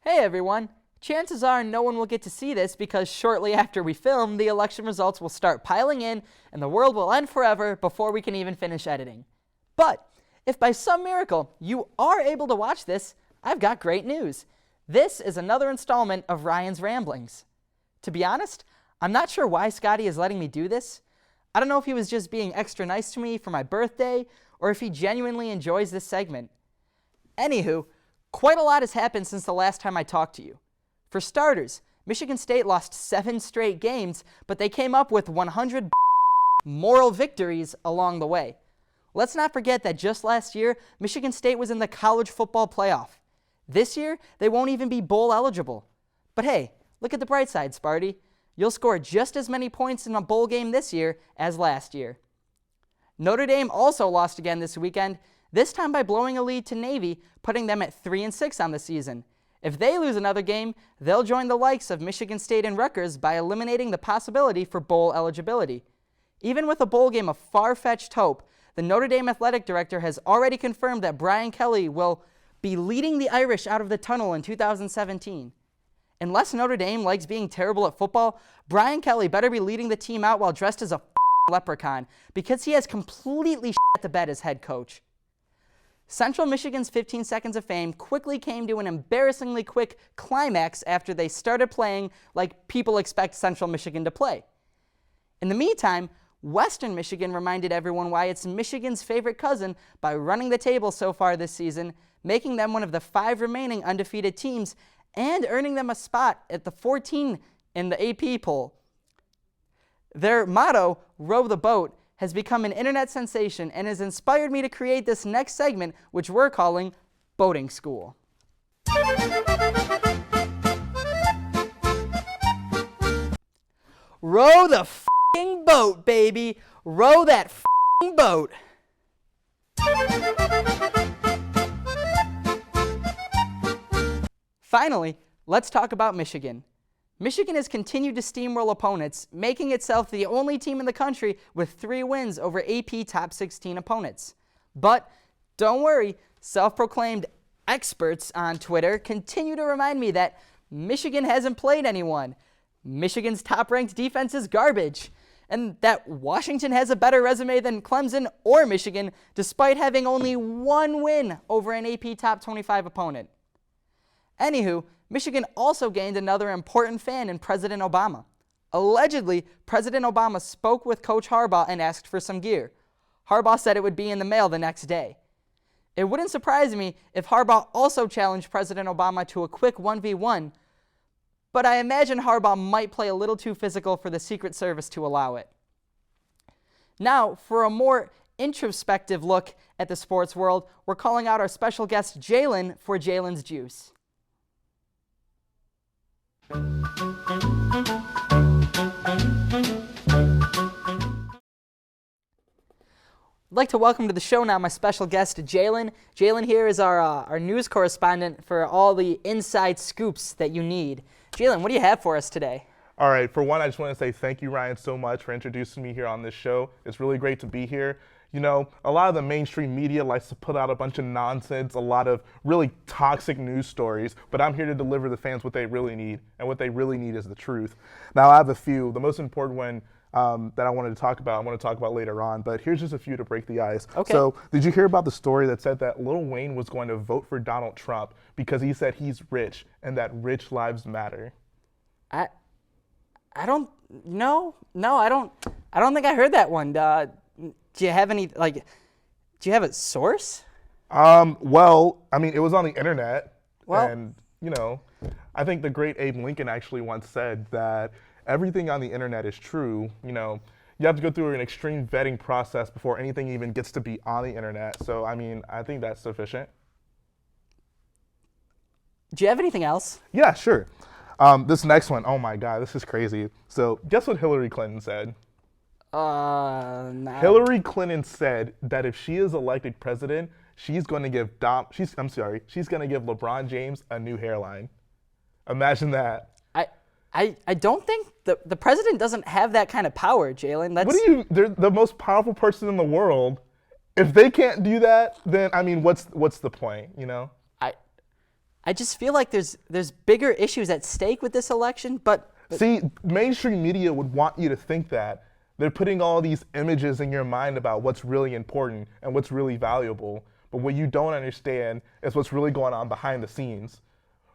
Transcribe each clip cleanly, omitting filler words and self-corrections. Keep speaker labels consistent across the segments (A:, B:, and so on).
A: Hey everyone! Chances are no one will get to see this because shortly after we film, the election results will start piling in and the world will end forever before we can even finish editing. But if by some miracle you are able to watch this, I've got great news. This is another installment of Ryan's Ramblings. To be honest, I'm not sure why Scotty is letting me do this. I don't know if he was just being extra nice to me for my birthday or if he genuinely enjoys this segment. Anywho, quite a lot has happened since the last time I talked to you. For starters, Michigan State lost 7 straight games, but they came up with 100 moral victories along the way. Let's not forget that just last year, Michigan State was in the college football playoff. This year, they won't even be bowl eligible. But hey, look at the bright side, Sparty. You'll score just as many points in a bowl game this year as last year. Notre Dame also lost again this weekend, this time by blowing a lead to Navy, putting them at 3-6 on the season. If they lose another game, they'll join the likes of Michigan State and Rutgers by eliminating the possibility for bowl eligibility. Even with a bowl game of far-fetched hope, the Notre Dame athletic director has already confirmed that Brian Kelly will be leading the Irish out of the tunnel in 2017. Unless Notre Dame likes being terrible at football, Brian Kelly better be leading the team out while dressed as a leprechaun, because he has completely shit the bed as head coach. Central Michigan's 15 seconds of fame quickly came to an embarrassingly quick climax after they started playing like people expect Central Michigan to play. In the meantime, Western Michigan reminded everyone why it's Michigan's favorite cousin by running the table so far this season, making them one of the 5 remaining undefeated teams and earning them a spot at the 14 in the AP poll. Their motto, "Row the boat," has become an internet sensation and has inspired me to create this next segment, which we're calling Boating School. Row the f***ing boat, baby! Row that f***ing boat! Finally, let's talk about Michigan. Michigan has continued to steamroll opponents, making itself the only team in the country with 3 wins over AP Top 16 opponents. But don't worry, self-proclaimed experts on Twitter continue to remind me that Michigan hasn't played anyone, Michigan's top-ranked defense is garbage, and that Washington has a better resume than Clemson or Michigan, despite having only 1 win over an AP Top 25 opponent. Anywho, Michigan also gained another important fan in President Obama. Allegedly, President Obama spoke with Coach Harbaugh and asked for some gear. Harbaugh said it would be in the mail the next day. It wouldn't surprise me if Harbaugh also challenged President Obama to a quick 1v1, but I imagine Harbaugh might play a little too physical for the Secret Service to allow it. Now, for a more introspective look at the sports world, we're calling out our special guest Jhaelon for Jhaelon's Juice. I'd like to welcome to the show now my special guest, Jhaelon. Jhaelon here is our news correspondent for all the inside scoops that you need. Jhaelon, what do you have for us today?
B: All right, for one, I just want to say thank you, Ryan, so much for introducing me here on this show. It's really great to be here. You know, a lot of the mainstream media likes to put out a bunch of nonsense, a lot of really toxic news stories, but I'm here to deliver the fans what they really need, and what they really need is the truth. Now, I have a few. The most important one that I wanted to talk about, I want to talk about later on, but here's just a few to break the ice.
A: Okay.
B: So, did you hear about the story that said that Lil Wayne was going to vote for Donald Trump because he said he's rich and that rich lives matter?
A: I don't know. No, I don't think I heard that one. Do you have any, do you have a source?
B: Well, I mean, it was on the internet.
A: Well,
B: and, you know, I think the great Abe Lincoln actually once said that everything on the internet is true. You know, you have to go through an extreme vetting process before anything even gets to be on the internet. So, I mean, I think that's sufficient.
A: Do you have anything else?
B: Yeah, sure. This next one, oh my God, this is crazy. So, guess what Hillary Clinton said?
A: No.
B: Hillary Clinton said that if she is elected president, she's going to give LeBron James a new hairline. Imagine that.
A: I don't think the president doesn't have that kind of power, Jhaelon.
B: They're the most powerful person in the world. If they can't do that, then I mean, what's the point, you know?
A: I just feel like there's bigger issues at stake with this election, but
B: See, mainstream media would want you to think that. They're putting all these images in your mind about what's really important and what's really valuable. But what you don't understand is what's really going on behind the scenes,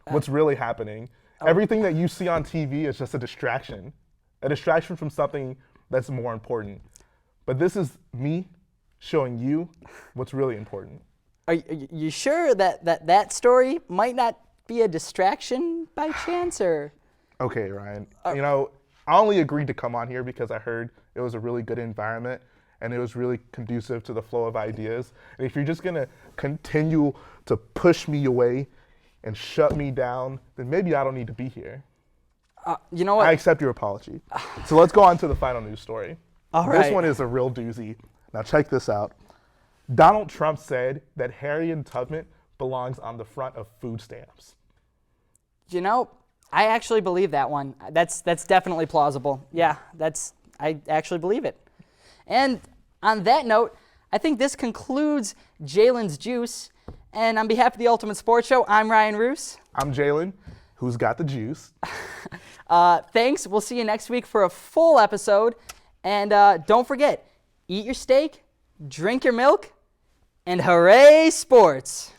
B: what's really happening. Everything that you see on TV is just a distraction from something that's more important. But this is me showing you what's really important.
A: are you sure that story might not be a distraction by chance, or?
B: Okay, Ryan. You know, I only agreed to come on here because I heard it was a really good environment and it was really conducive to the flow of ideas. And if you're just gonna continue to push me away and shut me down, then maybe I don't need to be here.
A: You know what?
B: I accept your apology. So let's go on to the final news story.
A: All
B: This
A: right.
B: one is a real doozy. Now check this out. Donald Trump said that Harriet Tubman belongs on the front of food stamps.
A: You know, I actually believe that one. That's definitely plausible. Yeah, I actually believe it. And on that note, I think this concludes Jhaelon's Juice. And on behalf of the Ultimate Sports Show, I'm Ryan Roos.
B: I'm Jhaelon, who's got the juice.
A: Thanks. We'll see you next week for a full episode. And don't forget, eat your steak, drink your milk, and hooray sports!